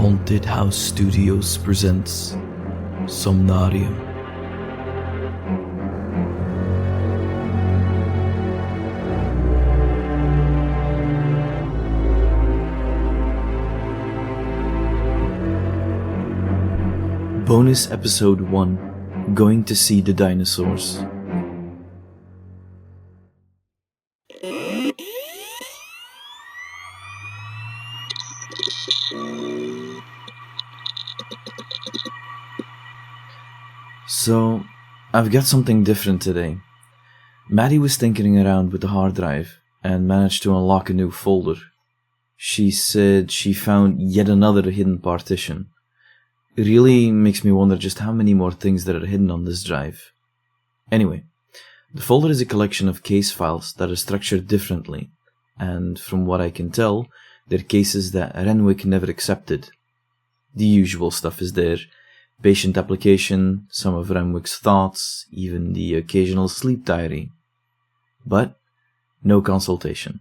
Haunted House Studios presents Somnarium. Bonus Episode 1: Going to See the Dinosaurs. So, I've got something different today. Maddie was tinkering around with the hard drive and managed to unlock a new folder. She said she found yet another hidden partition. It really makes me wonder just how many more things there are hidden on this drive. Anyway, the folder is a collection of case files that are structured differently, and from what I can tell, they're cases that Renwyck never accepted. The usual stuff is there: patient application, some of Renwyck's thoughts, even the occasional sleep diary. But no consultation.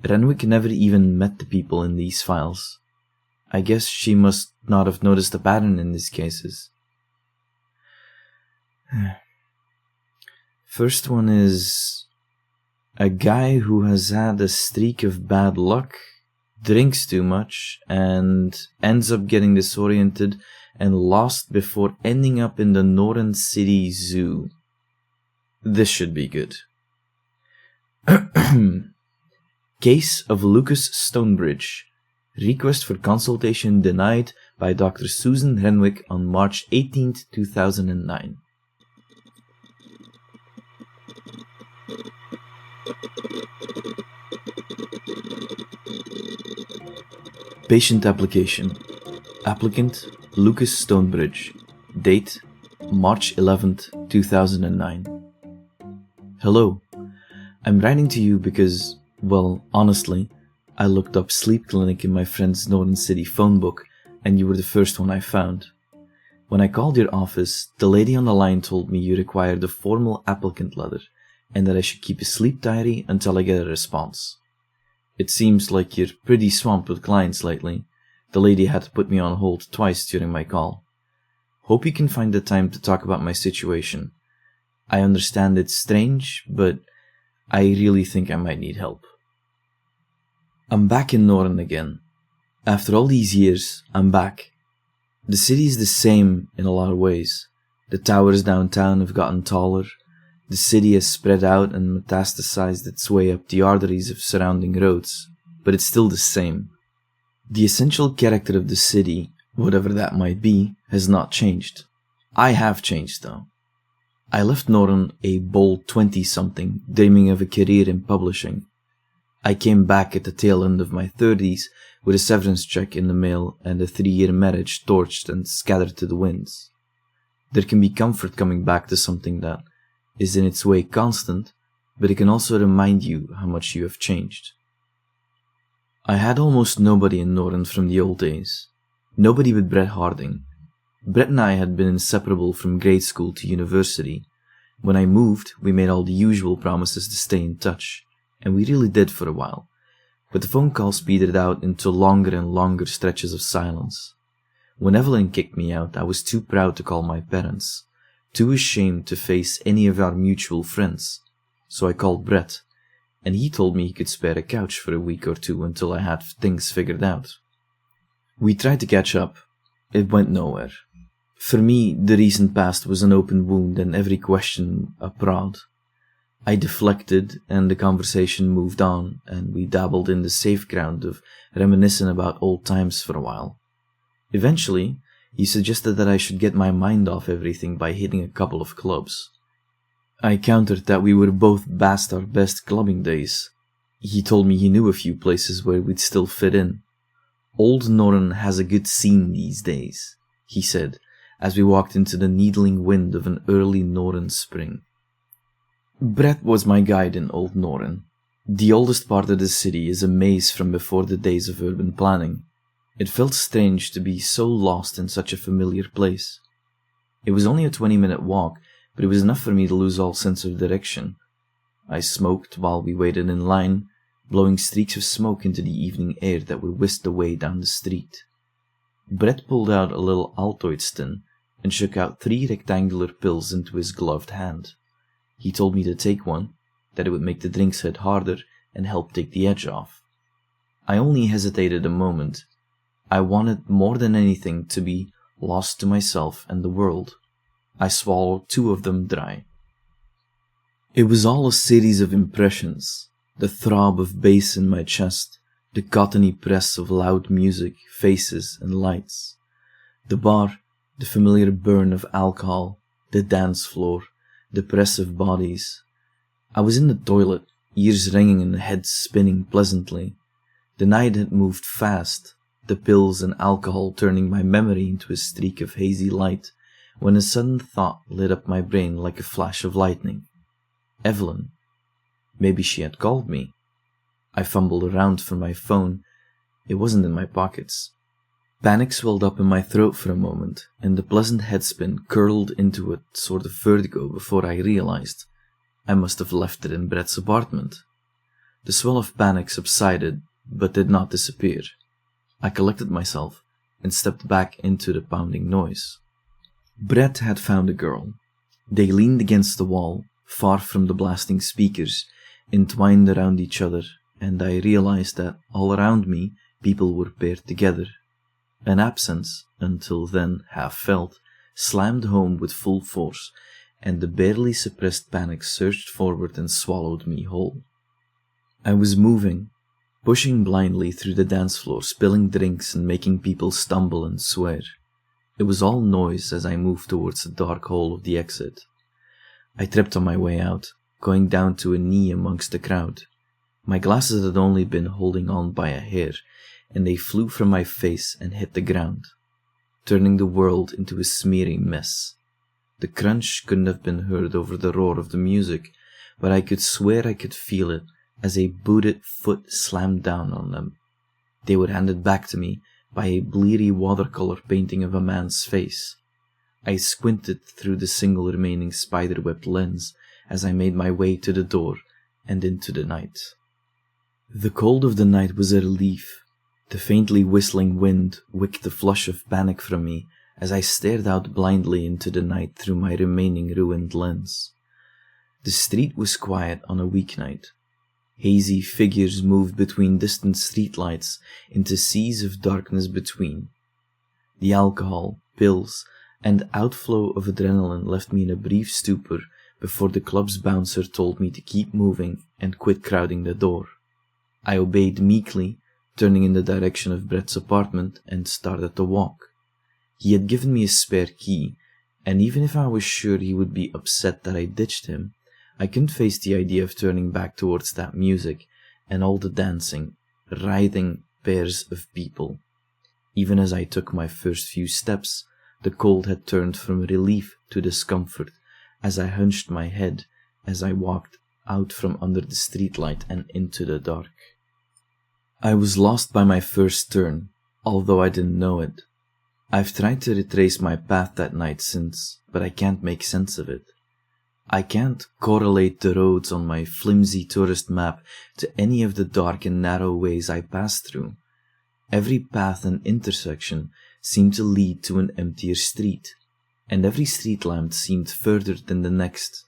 Renwyck never even met the people in these files. I guess she must not have noticed a pattern in these cases. First one is a guy who has had a streak of bad luck, drinks too much, and ends up getting disoriented and lost before ending up in the Northern City Zoo. This should be good. Case of Lukas Stonebridge. Request for consultation denied by Dr. Susan Renwyck on March 18, 2009. Patient application. Applicant Lukas Stonebridge. Date March 11th, 2009. Hello. I'm writing to you because, well, honestly, I looked up sleep clinic in my friend's Northern City phone book, and you were the first one I found. When I called your office, the lady on the line told me you required a formal applicant letter, and that I should keep a sleep diary until I get a response. It seems like you're pretty swamped with clients lately. The lady had to put me on hold twice during my call. Hope you can find the time to talk about my situation. I understand it's strange, but I really think I might need help. I'm back in Northern again. After all these years, I'm back. The city is the same in a lot of ways. The towers downtown have gotten taller. The city has spread out and metastasized its way up the arteries of surrounding roads, but it's still the same. The essential character of the city, whatever that might be, has not changed. I have changed, though. I left Northern a bold 20-something, dreaming of a career in publishing. I came back at the tail end of my 30s with a severance check in the mail and a 3-year marriage torched and scattered to the winds. There can be comfort coming back to something that is in its way constant, but it can also remind you how much you have changed. I had almost nobody in Northern from the old days. Nobody but Brett Harding. Brett and I had been inseparable from grade school to university. When I moved, we made all the usual promises to stay in touch, and we really did for a while, but the phone call speeded out into longer and longer stretches of silence. When Evelyn kicked me out, I was too proud to call my parents, too ashamed to face any of our mutual friends, so I called Brett, and he told me he could spare a couch for a week or two until I had things figured out. We tried to catch up. It went nowhere. For me, the recent past was an open wound and every question a prod. I deflected, and the conversation moved on, and we dabbled in the safe ground of reminiscing about old times for a while. Eventually, he suggested that I should get my mind off everything by hitting a couple of clubs. I countered that we were both past our best clubbing days. He told me he knew a few places where we'd still fit in. Old Northern has a good scene these days, he said, as we walked into the needling wind of an early Northern spring. Brett was my guide in Old Northern. The oldest part of the city is a maze from before the days of urban planning. It felt strange to be so lost in such a familiar place. It was only a 20-minute walk, but it was enough for me to lose all sense of direction. I smoked while we waited in line, blowing streaks of smoke into the evening air that were whisked away down the street. Brett pulled out a little Altoid tin and shook out 3 rectangular pills into his gloved hand. He told me to take one, that it would make the drinks hit harder and help take the edge off. I only hesitated a moment. I wanted more than anything to be lost to myself and the world. I swallowed 2 of them dry. It was all a series of impressions, the throb of bass in my chest, the cottony press of loud music, faces, and lights. The bar, the familiar burn of alcohol, the dance floor, the press of bodies. I was in the toilet, ears ringing and head spinning pleasantly. The night had moved fast, the pills and alcohol turning my memory into a streak of hazy light, when a sudden thought lit up my brain like a flash of lightning. Evelyn. Maybe she had called me. I fumbled around for my phone. It wasn't in my pockets. Panic swelled up in my throat for a moment, and the pleasant headspin curled into a sort of vertigo before I realized I must have left it in Brett's apartment. The swell of panic subsided, but did not disappear. I collected myself and stepped back into the pounding noise. Brett had found a girl. They leaned against the wall, far from the blasting speakers, entwined around each other, and I realized that all around me people were paired together. An absence, until then half felt, slammed home with full force, and the barely suppressed panic surged forward and swallowed me whole. I was moving, pushing blindly through the dance floor, spilling drinks and making people stumble and swear. It was all noise as I moved towards the dark hole of the exit. I tripped on my way out, going down to a knee amongst the crowd. My glasses had only been holding on by a hair, and they flew from my face and hit the ground, turning the world into a smeary mess. The crunch couldn't have been heard over the roar of the music, but I could swear I could feel it as a booted foot slammed down on them. They were handed back to me by a bleary watercolor painting of a man's face. I squinted through the single remaining spiderweb lens as I made my way to the door and into the night. The cold of the night was a relief. The faintly whistling wind wicked the flush of panic from me as I stared out blindly into the night through my remaining ruined lens. The street was quiet on a weeknight. Hazy figures moved between distant streetlights into seas of darkness between. The alcohol, pills, and outflow of adrenaline left me in a brief stupor before the club's bouncer told me to keep moving and quit crowding the door. I obeyed meekly, turning in the direction of Brett's apartment, and started to walk. He had given me a spare key, and even if I was sure he would be upset that I ditched him, I couldn't face the idea of turning back towards that music and all the dancing, writhing pairs of people. Even as I took my first few steps, the cold had turned from relief to discomfort as I hunched my head as I walked out from under the streetlight and into the dark. I was lost by my first turn, although I didn't know it. I've tried to retrace my path that night since, but I can't make sense of it. I can't correlate the roads on my flimsy tourist map to any of the dark and narrow ways I passed through. Every path and intersection seemed to lead to an emptier street, and every street lamp seemed further than the next.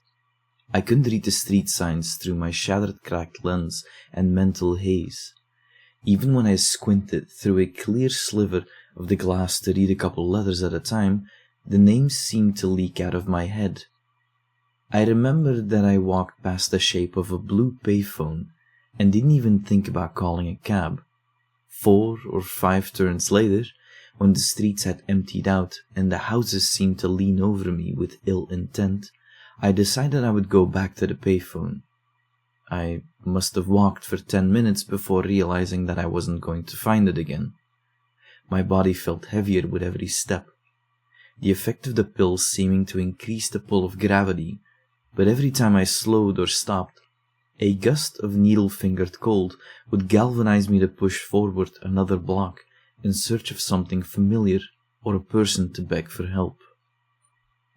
I couldn't read the street signs through my shattered cracked lens and mental haze. Even when I squinted through a clear sliver of the glass to read a couple letters at a time, the names seemed to leak out of my head. I remembered that I walked past the shape of a blue payphone and didn't even think about calling a cab. 4 or 5 turns later, when the streets had emptied out and the houses seemed to lean over me with ill intent, I decided I would go back to the payphone. I must have walked for 10 minutes before realizing that I wasn't going to find it again. My body felt heavier with every step, the effect of the pills seeming to increase the pull of gravity, but every time I slowed or stopped, a gust of needle-fingered cold would galvanize me to push forward another block in search of something familiar or a person to beg for help.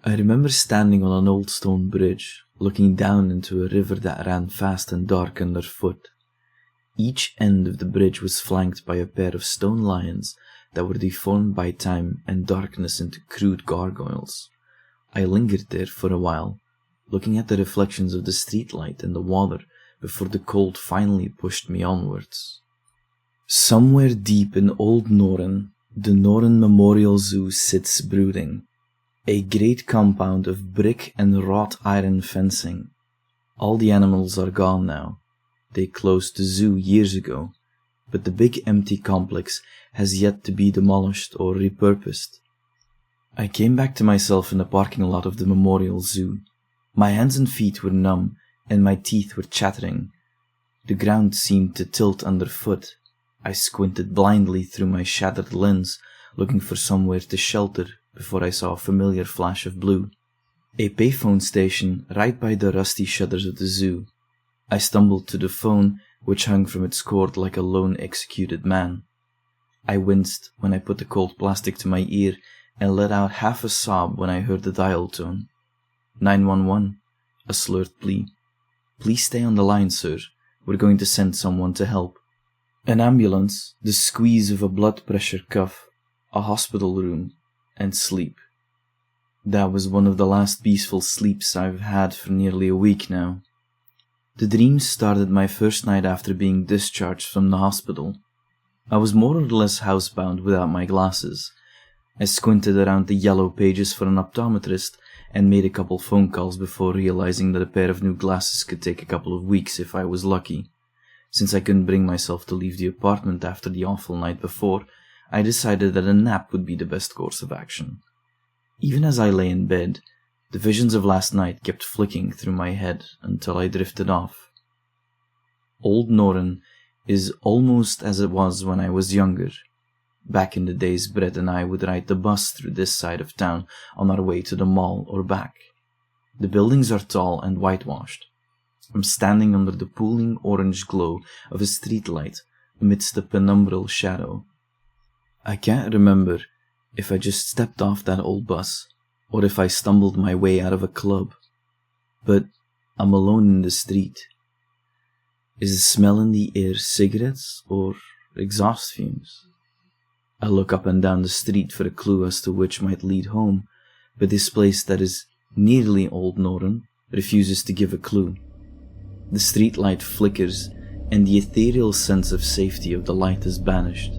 I remember standing on an old stone bridge, looking down into a river that ran fast and dark underfoot. Each end of the bridge was flanked by a pair of stone lions that were deformed by time and darkness into crude gargoyles. I lingered there for a while, looking at the reflections of the streetlight and the water before the cold finally pushed me onwards. Somewhere deep in Old Norren, the Norren Memorial Zoo sits brooding, a great compound of brick and wrought iron fencing. All the animals are gone now. They closed the zoo years ago, but the big empty complex has yet to be demolished or repurposed. I came back to myself in the parking lot of the Memorial Zoo. My hands and feet were numb, and my teeth were chattering. The ground seemed to tilt underfoot. I squinted blindly through my shattered lens, looking for somewhere to shelter before I saw a familiar flash of blue. A payphone station right by the rusty shutters of the zoo. I stumbled to the phone, which hung from its cord like a lone executed man. I winced when I put the cold plastic to my ear and let out half a sob when I heard the dial tone. 911, a slurred plea. Please stay on the line, sir. We're going to send someone to help. An ambulance, the squeeze of a blood pressure cuff, a hospital room, and sleep. That was one of the last peaceful sleeps I've had for nearly a week now. The dreams started my first night after being discharged from the hospital. I was more or less housebound without my glasses. I squinted around the yellow pages for an optometrist and made a couple phone calls before realizing that a pair of new glasses could take a couple of weeks if I was lucky. Since I couldn't bring myself to leave the apartment after the awful night before, I decided that a nap would be the best course of action. Even as I lay in bed, the visions of last night kept flicking through my head until I drifted off. Old Norren is almost as it was when I was younger. Back in the days, Brett and I would ride the bus through this side of town on our way to the mall or back. The buildings are tall and whitewashed. I'm standing under the pooling orange glow of a streetlight amidst the penumbral shadow. I can't remember if I just stepped off that old bus or if I stumbled my way out of a club, but I'm alone in the street. Is the smell in the air cigarettes or exhaust fumes? I look up and down the street for a clue as to which might lead home, but this place that is nearly Old Norren refuses to give a clue. The street light flickers, and the ethereal sense of safety of the light is banished.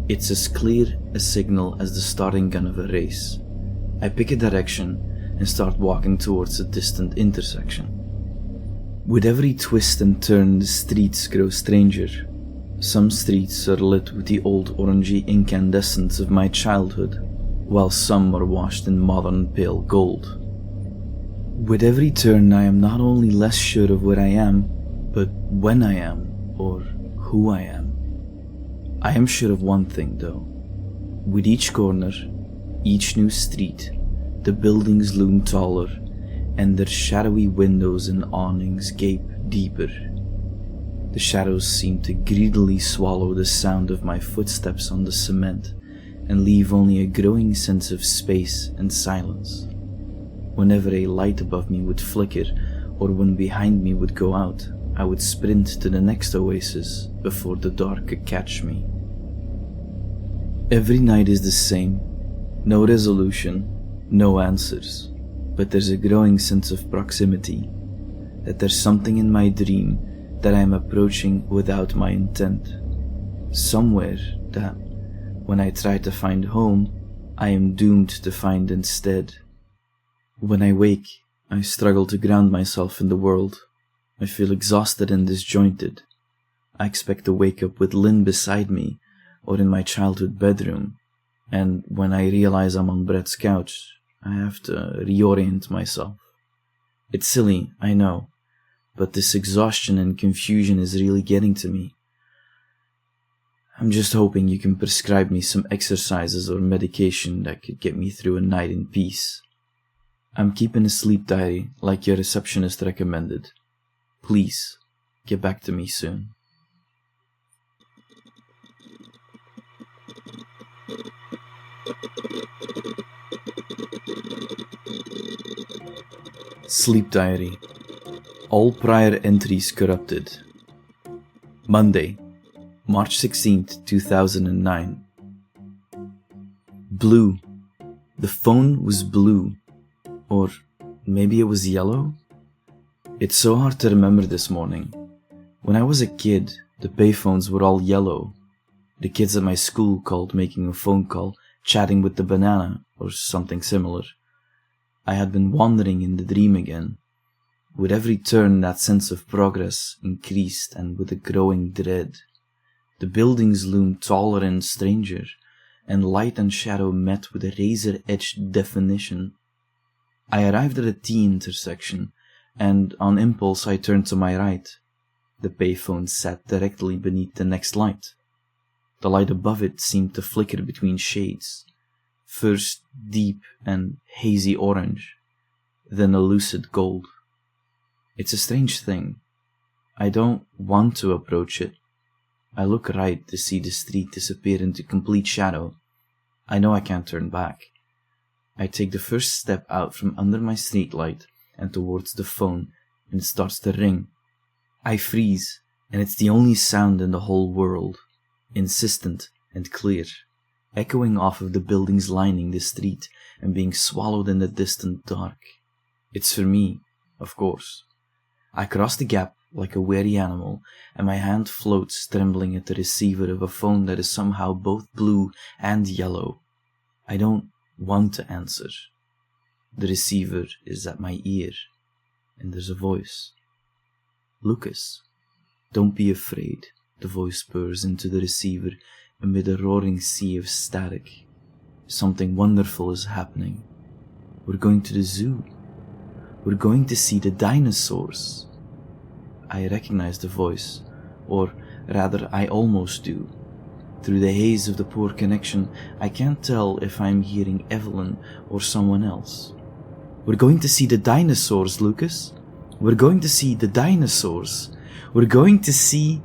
It's as clear a signal as the starting gun of a race. I pick a direction and start walking towards a distant intersection. With every twist and turn, the streets grow stranger. Some streets are lit with the old orangey incandescence of my childhood, while some are washed in modern pale gold. With every turn, I am not only less sure of where I am, but when I am, or who I am. I am sure of one thing, though. With each corner, each new street, the buildings loom taller, and their shadowy windows and awnings gape deeper. The shadows seem to greedily swallow the sound of my footsteps on the cement, and leave only a growing sense of space and silence. Whenever a light above me would flicker, or one behind me would go out, I would sprint to the next oasis before the dark could catch me. Every night is the same. No resolution, no answers, but there's a growing sense of proximity, that there's something in my dream that I am approaching without my intent. Somewhere that, when I try to find home, I am doomed to find instead. When I wake, I struggle to ground myself in the world. I feel exhausted and disjointed. I expect to wake up with Lynn beside me, or in my childhood bedroom, and when I realize I'm on Brett's couch, I have to reorient myself. It's silly, I know, but this exhaustion and confusion is really getting to me. I'm just hoping you can prescribe me some exercises or medication that could get me through a night in peace. I'm keeping a sleep diary like your receptionist recommended. Please, get back to me soon. Sleep diary. All prior entries corrupted. Monday, March 16th, 2009. Blue. The phone was blue. Or maybe it was yellow? It's so hard to remember this morning. When I was a kid, the payphones were all yellow. The kids at my school called making a phone call chatting with the banana or something similar. I had been wandering in the dream again. With every turn, that sense of progress increased, and with a growing dread. The buildings loomed taller and stranger, and light and shadow met with a razor-edged definition. I arrived at a T intersection, and on impulse I turned to my right. The payphone sat directly beneath the next light. The light above it seemed to flicker between shades, first deep and hazy orange, then a lucid gold. It's a strange thing. I don't want to approach it. I look right to see the street disappear into complete shadow. I know I can't turn back. I take the first step out from under my streetlight and towards the phone, and it starts to ring. I freeze, and it's the only sound in the whole world, insistent and clear, echoing off of the buildings lining the street and being swallowed in the distant dark. It's for me, of course. I cross the gap like a wary animal, and my hand floats trembling at the receiver of a phone that is somehow both blue and yellow. I don't want to answer. The receiver is at my ear, and there's a voice. "Lucas, don't be afraid," the voice purrs into the receiver amid a roaring sea of static. "Something wonderful is happening. We're going to the zoo. We're going to see the dinosaurs." I recognize the voice, or rather I almost do. Through the haze of the poor connection, I can't tell if I'm hearing Evelyn or someone else. "We're going to see the dinosaurs, Lucas. We're going to see the dinosaurs. We're going to see..."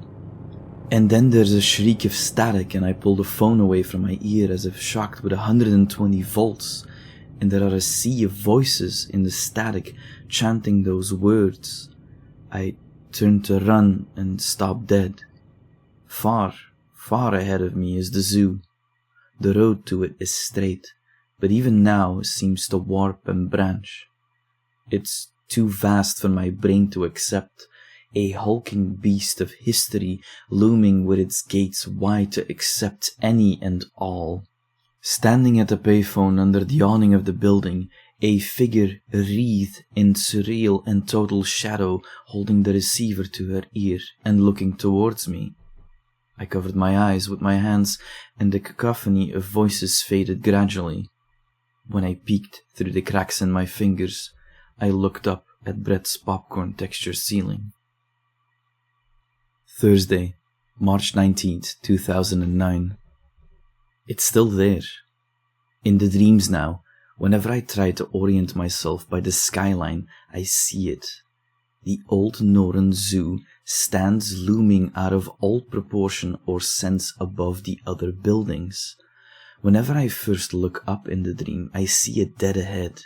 And then there's a shriek of static, and I pull the phone away from my ear as if shocked with 120 volts, and there are a sea of voices in the static chanting those words. I turn to run and stop dead. Far, far ahead of me is the zoo. The road to it is straight, but even now seems to warp and branch. It's too vast for my brain to accept, a hulking beast of history looming with its gates wide to accept any and all. Standing at the payphone under the awning of the building, a figure wreathed in surreal and total shadow, holding the receiver to her ear and looking towards me. I covered my eyes with my hands, and the cacophony of voices faded gradually. When I peeked through the cracks in my fingers, I looked up at Brett's popcorn-textured ceiling. Thursday, March 19th, 2009. It's still there. In the dreams now, whenever I try to orient myself by the skyline, I see it. The old Norrøn zoo stands looming out of all proportion or sense above the other buildings. Whenever I first look up in the dream, I see it dead ahead.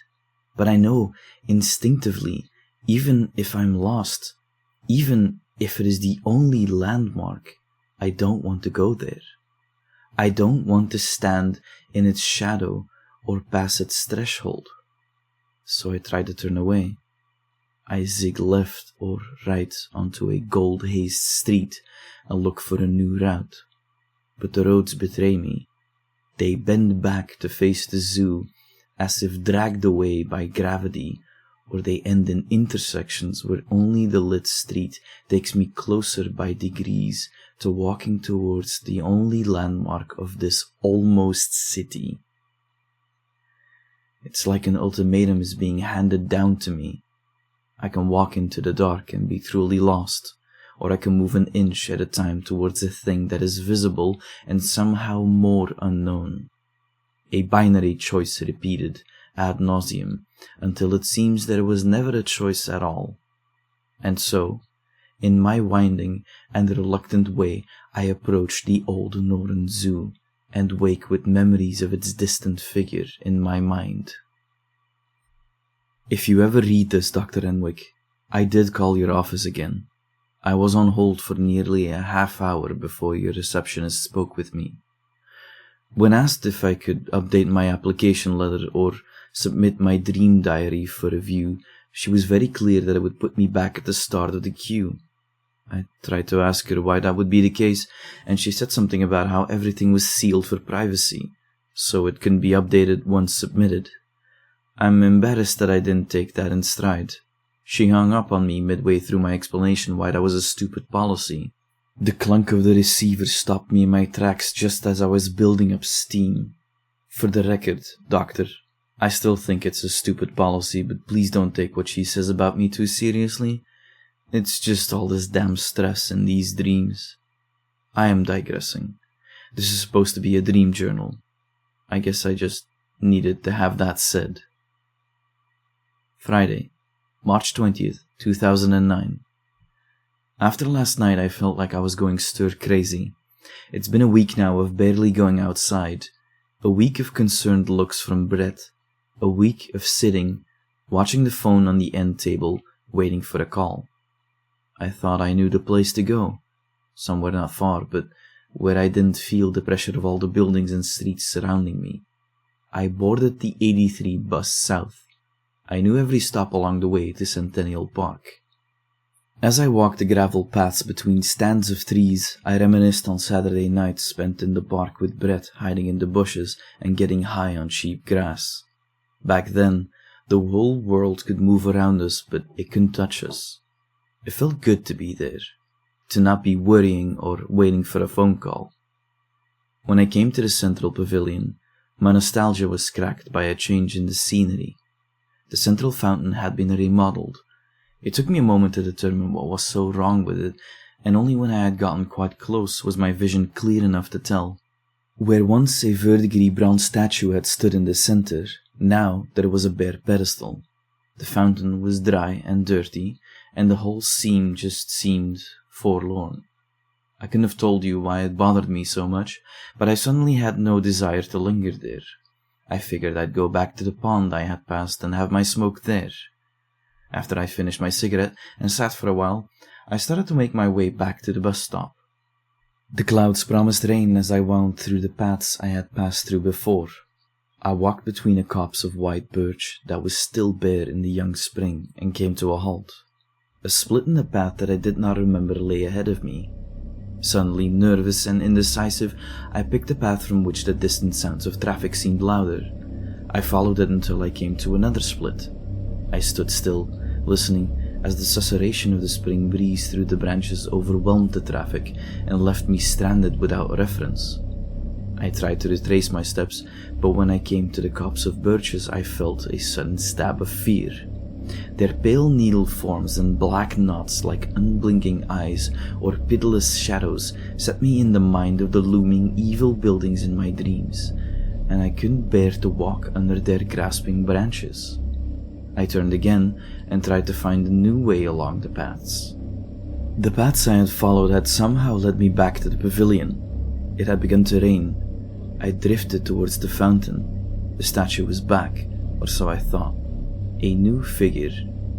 But I know, instinctively, even if I'm lost, even if it is the only landmark, I don't want to go there. I don't want to stand in its shadow or pass its threshold. So I try to turn away. I zig left or right onto a gold-hazed street and look for a new route. But the roads betray me. They bend back to face the zoo as if dragged away by gravity, or they end in intersections where only the lit street takes me closer by degrees to walking towards the only landmark of this almost city. It's like an ultimatum is being handed down to me. I can walk into the dark and be truly lost, or I can move an inch at a time towards a thing that is visible and somehow more unknown. A binary choice repeated ad nauseum until it seems there was never a choice at all. And so, in my winding and reluctant way, I approach the old Norrøn zoo and wake with memories of its distant figure in my mind. If you ever read this, Dr. Renwyck, I did call your office again. I was on hold for nearly a half hour before your receptionist spoke with me. When asked if I could update my application letter or submit my dream diary for review, she was very clear that it would put me back at the start of the queue. I tried to ask her why that would be the case, and she said something about how everything was sealed for privacy, so it couldn't be updated once submitted. I'm embarrassed that I didn't take that in stride. She hung up on me midway through my explanation why that was a stupid policy. The clunk of the receiver stopped me in my tracks just as I was building up steam. For the record, doctor, I still think it's a stupid policy, but please don't take what she says about me too seriously. It's just all this damn stress and these dreams. I am digressing. This is supposed to be a dream journal. I guess I just needed to have that said. Friday, March 20th, 2009. After last night, I felt like I was going stir crazy. It's been a week now of barely going outside. A week of concerned looks from Brett. A week of sitting, watching the phone on the end table, waiting for a call. I thought I knew the place to go. Somewhere not far, but where I didn't feel the pressure of all the buildings and streets surrounding me. I boarded the 83 bus south. I knew every stop along the way to Centennial Park. As I walked the gravel paths between stands of trees, I reminisced on Saturday nights spent in the park with Brett hiding in the bushes and getting high on cheap grass. Back then, the whole world could move around us, but it couldn't touch us. It felt good to be there, to not be worrying or waiting for a phone call. When I came to the central pavilion, my nostalgia was cracked by a change in the scenery. The central fountain had been remodeled. It took me a moment to determine what was so wrong with it, and only when I had gotten quite close was my vision clear enough to tell. Where once a verdigris bronze statue had stood in the center, now there was a bare pedestal. The fountain was dry and dirty, and the whole scene just seemed forlorn. I couldn't have told you why it bothered me so much, but I suddenly had no desire to linger there. I figured I'd go back to the pond I had passed and have my smoke there. After I finished my cigarette and sat for a while, I started to make my way back to the bus stop. The clouds promised rain as I wound through the paths I had passed through before. I walked between a copse of white birch that was still bare in the young spring and came to a halt. A split in the path that I did not remember lay ahead of me. Suddenly nervous and indecisive, I picked a path from which the distant sounds of traffic seemed louder. I followed it until I came to another split. I stood still, listening as the susurration of the spring breeze through the branches overwhelmed the traffic and left me stranded without reference. I tried to retrace my steps, but when I came to the copse of birches I felt a sudden stab of fear. Their pale needle forms and black knots like unblinking eyes or pitiless shadows set me in the mind of the looming evil buildings in my dreams, and I couldn't bear to walk under their grasping branches. I turned again and tried to find a new way along the paths. The paths I had followed had somehow led me back to the pavilion. It had begun to rain. I drifted towards the fountain. The statue was back, or so I thought. A new figure.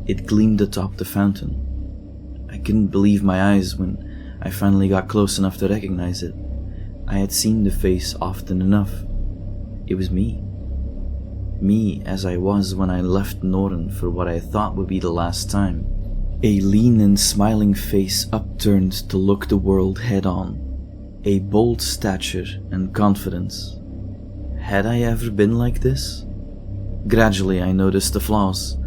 It gleamed atop the fountain. I couldn't believe my eyes when I finally got close enough to recognize it. I had seen the face often enough. It was me. Me as I was when I left Norren for what I thought would be the last time. A lean and smiling face upturned to look the world head on. A bold stature and confidence. Had I ever been like this? Gradually I noticed the flaws.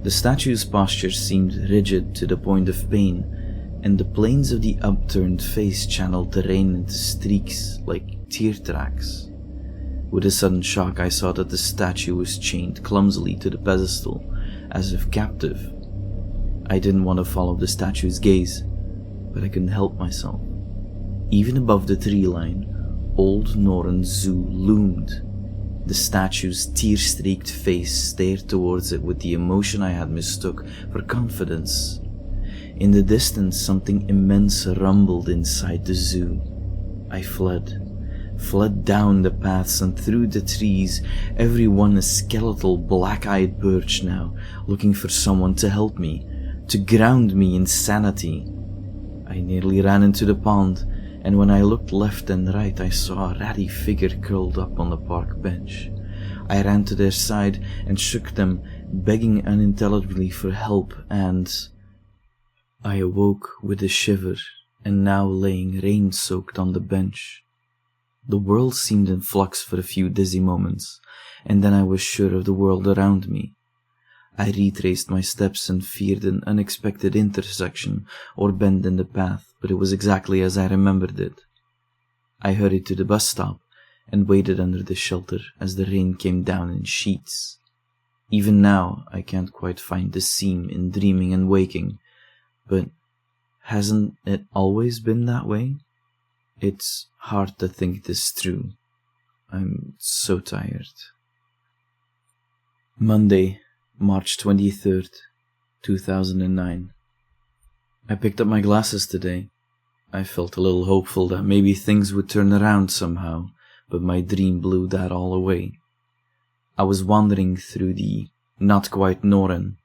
The statue's posture seemed rigid to the point of pain, and the planes of the upturned face channeled the rain into streaks like tear tracks. With a sudden shock I saw that the statue was chained clumsily to the pedestal, as if captive. I didn't want to follow the statue's gaze, but I couldn't help myself. Even above the tree line, Old Norren Zoo loomed. The statue's tear-streaked face stared towards it with the emotion I had mistook for confidence. In the distance, something immense rumbled inside the zoo. I fled down the paths and through the trees, every one a skeletal black-eyed birch now, looking for someone to help me, to ground me in sanity. I nearly ran into the pond, and when I looked left and right I saw a ratty figure curled up on the park bench. I ran to their side and shook them, begging unintelligibly for help, and I awoke with a shiver and now laying rain-soaked on the bench. The world seemed in flux for a few dizzy moments, and then I was sure of the world around me. I retraced my steps and feared an unexpected intersection or bend in the path, but it was exactly as I remembered it. I hurried to the bus stop and waited under the shelter as the rain came down in sheets. Even now, I can't quite find the seam in dreaming and waking, but hasn't it always been that way? It's hard to think this through. I'm so tired. Monday, March 23rd, 2009. I picked up my glasses today. I felt a little hopeful that maybe things would turn around somehow, but my dream blew that all away. I was wandering through the not quite Norren.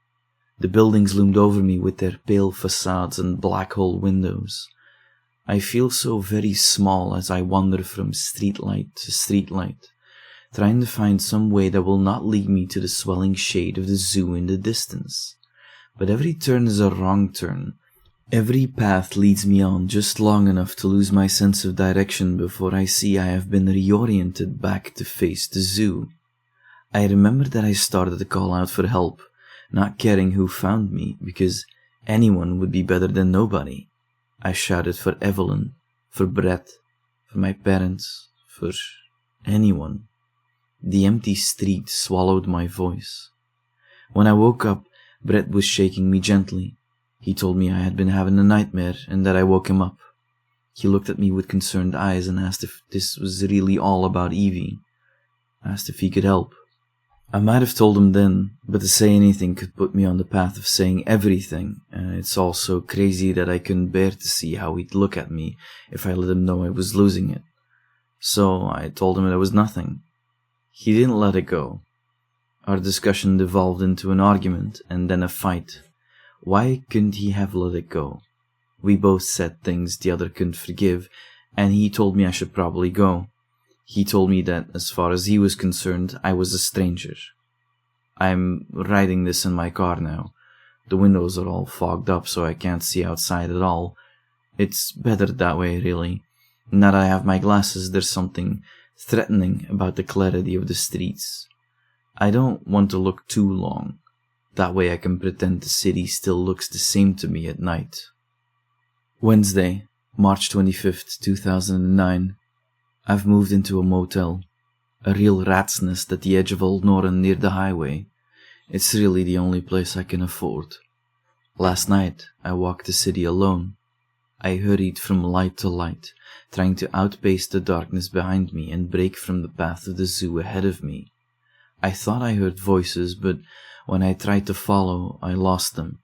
The buildings loomed over me with their pale facades and black hole windows. I feel so very small as I wander from streetlight to streetlight, trying to find some way that will not lead me to the swelling shade of the zoo in the distance. But every turn is a wrong turn. Every path leads me on just long enough to lose my sense of direction before I see I have been reoriented back to face the zoo. I remember that I started to call out for help, not caring who found me, because anyone would be better than nobody. I shouted for Evelyn, for Brett, for my parents, for anyone. The empty street swallowed my voice. When I woke up, Brett was shaking me gently. He told me I had been having a nightmare and that I woke him up. He looked at me with concerned eyes and asked if this was really all about Evie. Asked if he could help. I might have told him then, but to say anything could put me on the path of saying everything, and it's all so crazy that I couldn't bear to see how he'd look at me if I let him know I was losing it. So I told him it was nothing. He didn't let it go. Our discussion devolved into an argument and then a fight. Why couldn't he have let it go? We both said things the other couldn't forgive, and he told me I should probably go. He told me that, as far as he was concerned, I was a stranger. I'm writing this in my car now. The windows are all fogged up so I can't see outside at all. It's better that way, really. Now that I have my glasses, there's something threatening about the clarity of the streets. I don't want to look too long. That way I can pretend the city still looks the same to me at night. Wednesday, March 25th, 2009. I've moved into a motel. A real rat's nest at the edge of Old Norren near the highway. It's really the only place I can afford. Last night, I walked the city alone. I hurried from light to light, trying to outpace the darkness behind me and break from the path of the zoo ahead of me. I thought I heard voices, but when I tried to follow, I lost them.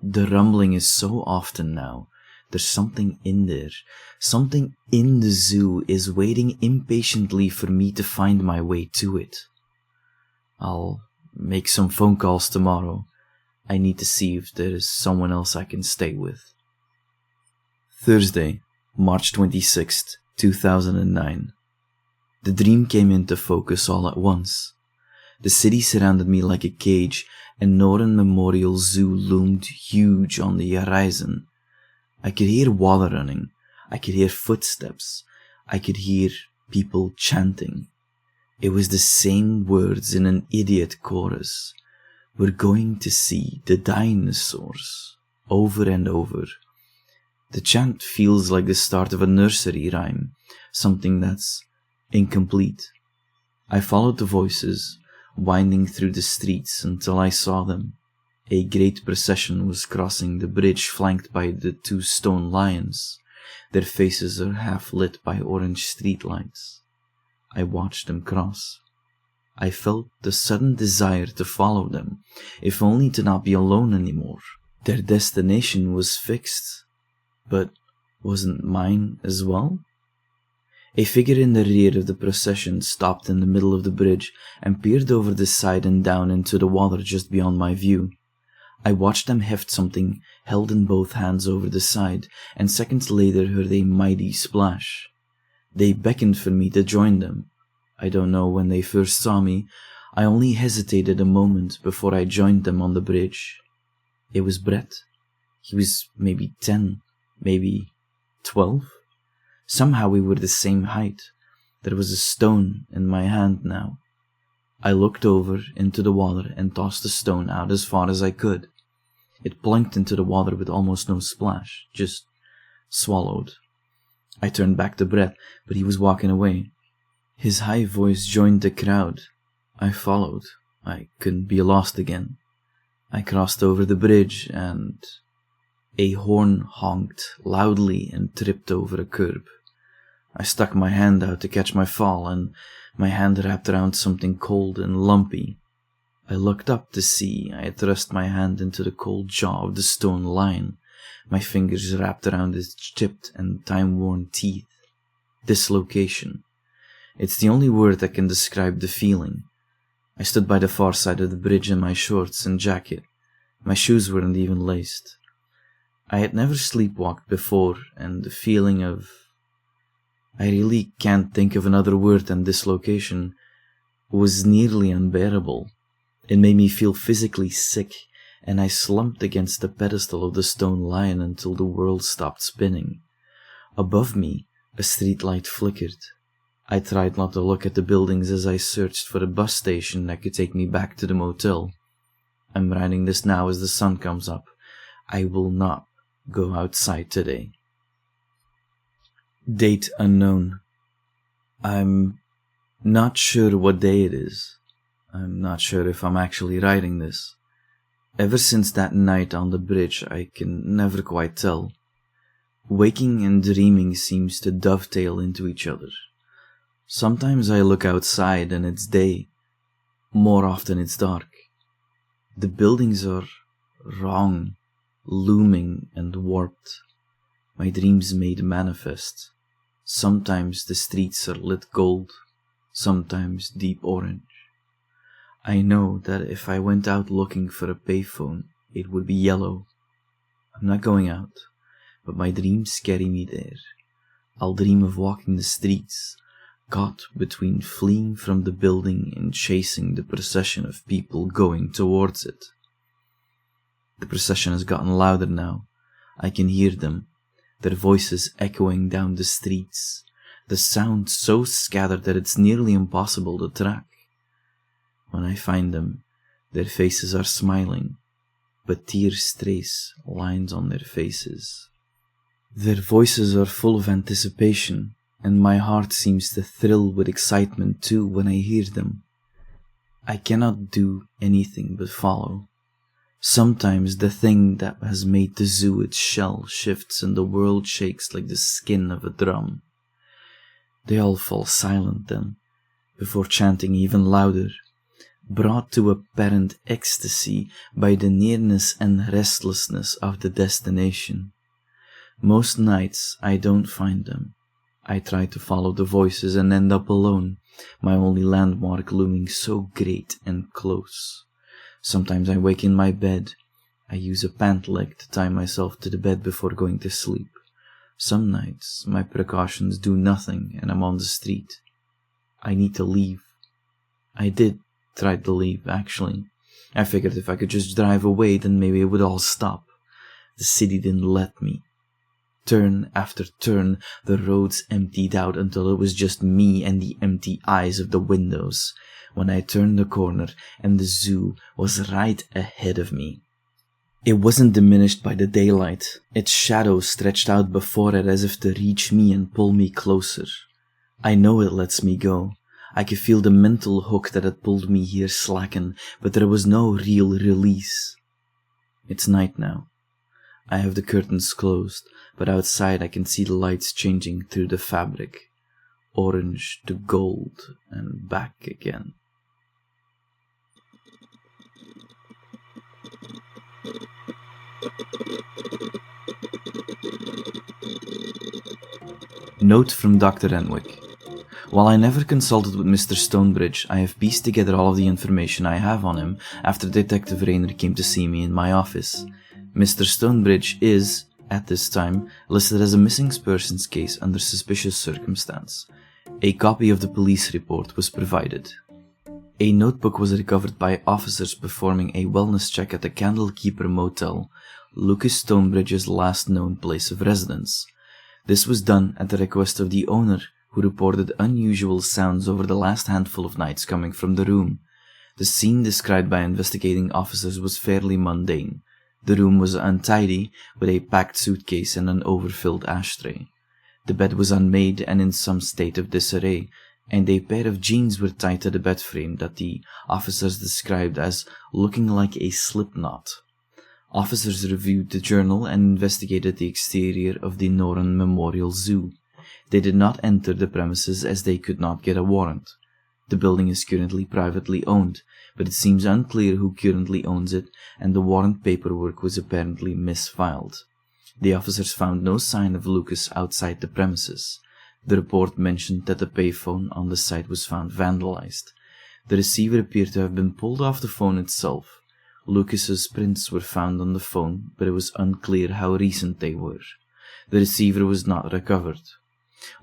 The rumbling is so often now. There's something in there. Something in the zoo is waiting impatiently for me to find my way to it. I'll make some phone calls tomorrow. I need to see if there is someone else I can stay with. Thursday, March 26th, 2009. The dream came into focus all at once. The city surrounded me like a cage, and Norren Memorial Zoo loomed huge on the horizon. I could hear water running. I could hear footsteps. I could hear people chanting. It was the same words in an idiot chorus. We're going to see the dinosaurs. Over and over. The chant feels like the start of a nursery rhyme, something that's incomplete. I followed the voices, winding through the streets until I saw them. A great procession was crossing the bridge flanked by the 2 stone lions. Their faces are half lit by orange streetlights. I watched them cross. I felt the sudden desire to follow them, if only to not be alone anymore. Their destination was fixed, but wasn't mine as well? A figure in the rear of the procession stopped in the middle of the bridge and peered over the side and down into the water just beyond my view. I watched them heft something held in both hands over the side, and seconds later heard a mighty splash. They beckoned for me to join them. I don't know when they first saw me. I only hesitated a moment before I joined them on the bridge. It was Brett. He was maybe 10, maybe 12. Somehow we were the same height. There was a stone in my hand now. I looked over into the water and tossed the stone out as far as I could. It plunked into the water with almost no splash, just swallowed. I turned back to Brett, but he was walking away. His high voice joined the crowd. I followed. I couldn't be lost again. I crossed over the bridge and a horn honked loudly and tripped over a curb. I stuck my hand out to catch my fall, and my hand wrapped around something cold and lumpy. I looked up to see I had thrust my hand into the cold jaw of the stone lion, my fingers wrapped around its chipped and time-worn teeth. Dislocation. It's the only word that can describe the feeling. I stood by the far side of the bridge in my shorts and jacket. My shoes weren't even laced. I had never sleepwalked before, and the feeling of... I really can't think of another word than dislocation, was nearly unbearable. It made me feel physically sick, and I slumped against the pedestal of the stone lion until the world stopped spinning. Above me, a streetlight flickered. I tried not to look at the buildings as I searched for a bus station that could take me back to the motel. I'm writing this now as the sun comes up. I will not go outside today. Date unknown. I'm not sure what day it is. I'm not sure if I'm actually writing this. Ever since that night on the bridge, I can never quite tell. Waking and dreaming seems to dovetail into each other. Sometimes I look outside and it's day. More often it's dark. The buildings are wrong, looming and warped. My dreams made manifest. Sometimes the streets are lit gold, sometimes deep orange. I know that if I went out looking for a payphone, it would be yellow. I'm not going out, but my dreams carry me there. I'll dream of walking the streets, caught between fleeing from the building and chasing the procession of people going towards it. The procession has gotten louder now. I can hear them, their voices echoing down the streets, the sound so scattered that it's nearly impossible to track. When I find them, their faces are smiling, but tears trace lines on their faces. Their voices are full of anticipation, and my heart seems to thrill with excitement too when I hear them. I cannot do anything but follow. Sometimes the thing that has made the zoo its shell shifts and the world shakes like the skin of a drum. They all fall silent then, before chanting even louder, brought to apparent ecstasy by the nearness and restlessness of the destination. Most nights I don't find them. I try to follow the voices and end up alone, my only landmark looming so great and close. Sometimes I wake in my bed. I use a pant leg to tie myself to the bed before going to sleep. Some nights my precautions do nothing and I'm on the street. I need to leave. I did try to leave, actually. I figured if I could just drive away, then maybe it would all stop. The city didn't let me. Turn after turn, the roads emptied out until it was just me and the empty eyes of the windows. When I turned the corner and the zoo was right ahead of me. It wasn't diminished by the daylight. Its shadow stretched out before it as if to reach me and pull me closer. I know it lets me go. I could feel the mental hook that had pulled me here slacken, but there was no real release. It's night now. I have the curtains closed, but outside I can see the lights changing through the fabric. Orange to gold and back again. Note from Dr. Renwyck. While I never consulted with Mr. Stonebridge, I have pieced together all of the information I have on him after Detective Rayner came to see me in my office. Mr. Stonebridge is, at this time, listed as a missing persons case under suspicious circumstance. A copy of the police report was provided. A notebook was recovered by officers performing a wellness check at the Candlekeeper Motel, Lukas Stonebridge's last known place of residence. This was done at the request of the owner, who reported unusual sounds over the last handful of nights coming from the room. The scene described by investigating officers was fairly mundane. The room was untidy, with a packed suitcase and an overfilled ashtray. The bed was unmade and in some state of disarray, and a pair of jeans were tied to the bed frame that the officers described as looking like a slipknot. Officers reviewed the journal and investigated the exterior of the Noran Memorial Zoo. They did not enter the premises as they could not get a warrant. The building is currently privately owned, but it seems unclear who currently owns it, and the warrant paperwork was apparently misfiled. The officers found no sign of Lukas outside the premises. The report mentioned that the payphone on the site was found vandalized. The receiver appeared to have been pulled off the phone itself. Lukas's prints were found on the phone, but it was unclear how recent they were. The receiver was not recovered.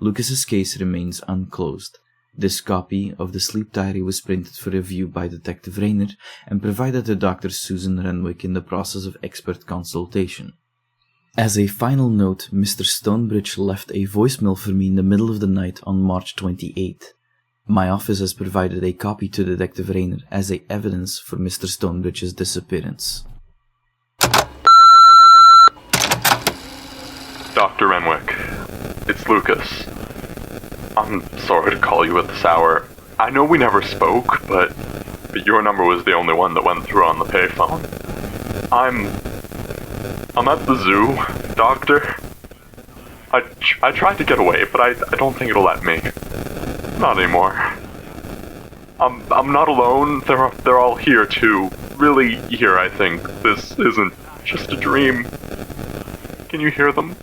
Lukas's case remains unclosed. This copy of the sleep diary was printed for review by Detective Rayner and provided to Dr. Susan Renwyck in the process of expert consultation. As a final note, Mr. Stonebridge left a voicemail for me in the middle of the night on March 28th. My office has provided a copy to Detective Rayner as a evidence for Mr. Stonebridge's disappearance. Dr. Renwyck, it's Lukas. I'm sorry to call you at this hour. I know we never spoke, but your number was the only one that went through on the payphone. I'm at the zoo, Doctor. I tried to get away, but I don't think it'll let me. Not anymore. I'm not alone. They're all here too. Really here, I think. This isn't just a dream. Can you hear them?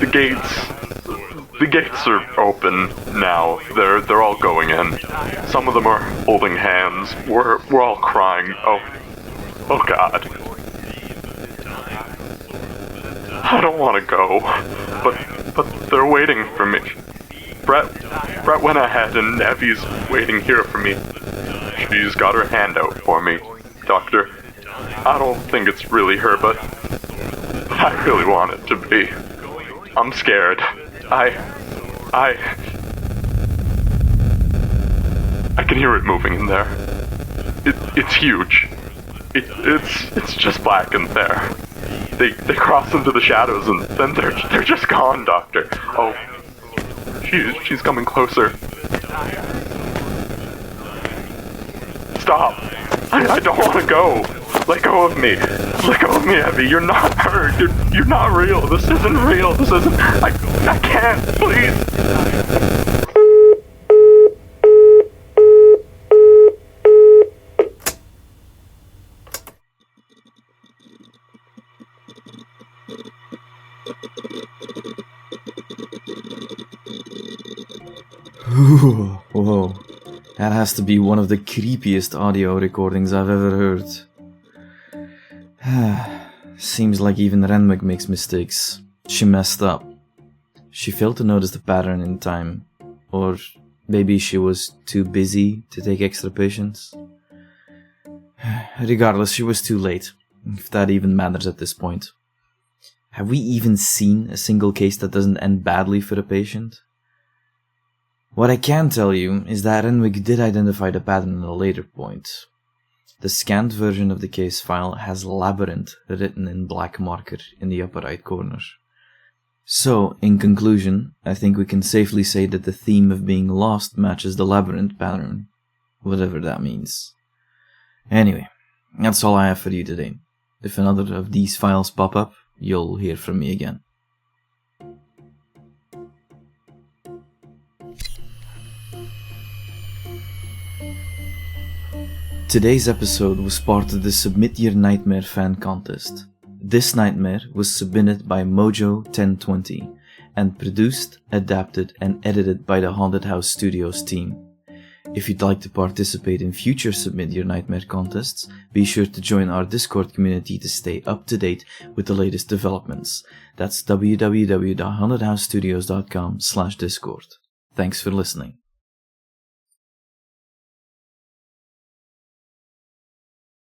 The gates are open now. They're all going in. Some of them are holding hands. We're all crying. Oh God. I don't want to go, but they're waiting for me. Brett went ahead, and Evie's waiting here for me. She's got her hand out for me, Doctor. I don't think it's really her, but I really want it to be. I'm scared. I can hear it moving in there. It's huge. It's just black in there. They cross into the shadows and then they're just gone, Doctor. Oh, she's coming closer. Stop! I don't want to go. Let go of me. Let go of me, Evie. You're not hurt. You're not real. This isn't real. This isn't. I can't. Please. Whoa. That has to be one of the creepiest audio recordings I've ever heard. Seems like even Renwyck makes mistakes. She messed up. She failed to notice the pattern in time. Or maybe she was too busy to take extra patients. Regardless, she was too late, if that even matters at this point. Have we even seen a single case that doesn't end badly for a patient? What I can tell you is that Renwyck did identify the pattern at a later point. The scanned version of the case file has Labyrinth written in black marker in the upper right corner. So, in conclusion, I think we can safely say that the theme of being lost matches the Labyrinth pattern, whatever that means. Anyway, that's all I have for you today. If another of these files pop up, you'll hear from me again. Today's episode was part of the Submit Your Nightmare fan contest. This nightmare was submitted by Mojo 1020 and produced, adapted, and edited by the Haunted House Studios team. If you'd like to participate in future Submit Your Nightmare contests, be sure to join our Discord community to stay up to date with the latest developments. That's www.hauntedhousestudios.com/discord. Thanks for listening.